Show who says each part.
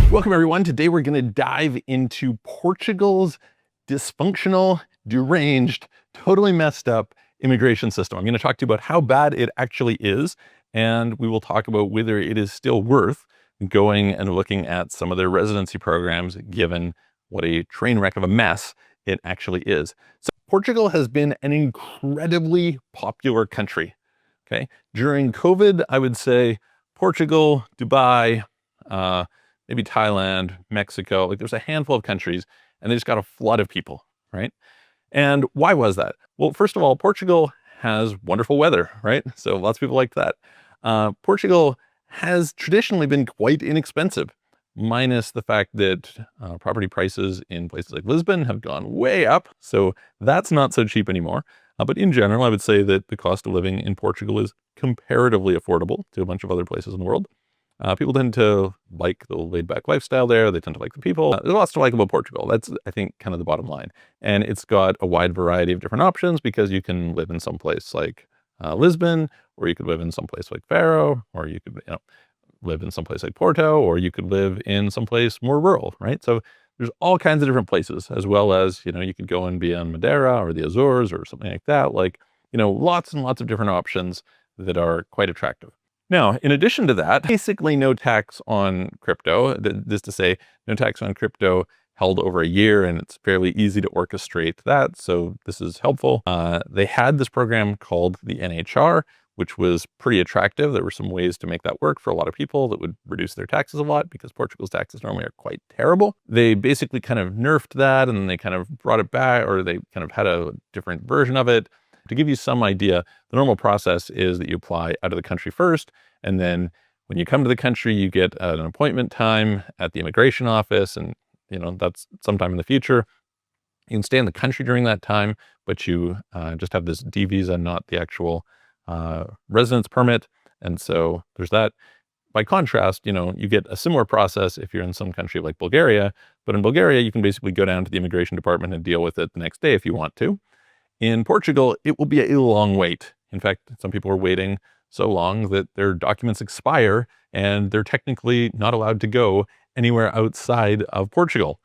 Speaker 1: Welcome everyone. Today we're going to dive into Portugal's dysfunctional, deranged, totally messed up immigration system. I'm going to talk to you about how bad it actually is, and we will talk about whether it is still worth going and looking at some of their residency programs, given what a train wreck of a mess it actually is. So Portugal has been an incredibly popular country. Okay. During COVID, I would say Portugal, Dubai, maybe Thailand, Mexico, like there's a handful of countries and they just got a flood of people, right? And why was that? Well, first of all, Portugal has wonderful weather, right? So lots of people like that. Portugal has traditionally been quite inexpensive, minus the fact that property prices in places like Lisbon have gone way up. So that's not so cheap anymore. But in general, I would say that the cost of living in Portugal is comparatively affordable to a bunch of other places in the world. People tend to like the laid back lifestyle there. They tend to like the people. There's lots to like about Portugal. That's, I think, kind of the bottom line. And it's got a wide variety of different options because you can live in some place like Lisbon, or you could live in some place like Faro, or you could, live in some place like Porto, or you could live in some place more rural, right? So there's all kinds of different places, as well as, you could go and be on Madeira or the Azores or something like that. Like, lots and lots of different options that are quite attractive. Now, in addition to that, basically no tax on crypto. This to say, no tax on crypto held over a year, and it's fairly easy to orchestrate that. So this is helpful. They had this program called the NHR, which was pretty attractive. There were some ways to make that work for a lot of people that would reduce their taxes a lot because Portugal's taxes normally are quite terrible. They basically kind of nerfed that and then they kind of brought it back, or they kind of had a different version of it. To give you some idea, the normal process is that you apply out of the country first, and then when you come to the country, you get an appointment time at the immigration office, and that's sometime in the future. You can stay in the country during that time, but you just have this D visa, not the actual residence permit, and so there's that. By contrast, you get a similar process if you're in some country like Bulgaria, but in Bulgaria, you can basically go down to the immigration department and deal with it the next day if you want to. In Portugal, it will be a long wait. In fact, some people are waiting so long that their documents expire and they're technically not allowed to go anywhere outside of Portugal.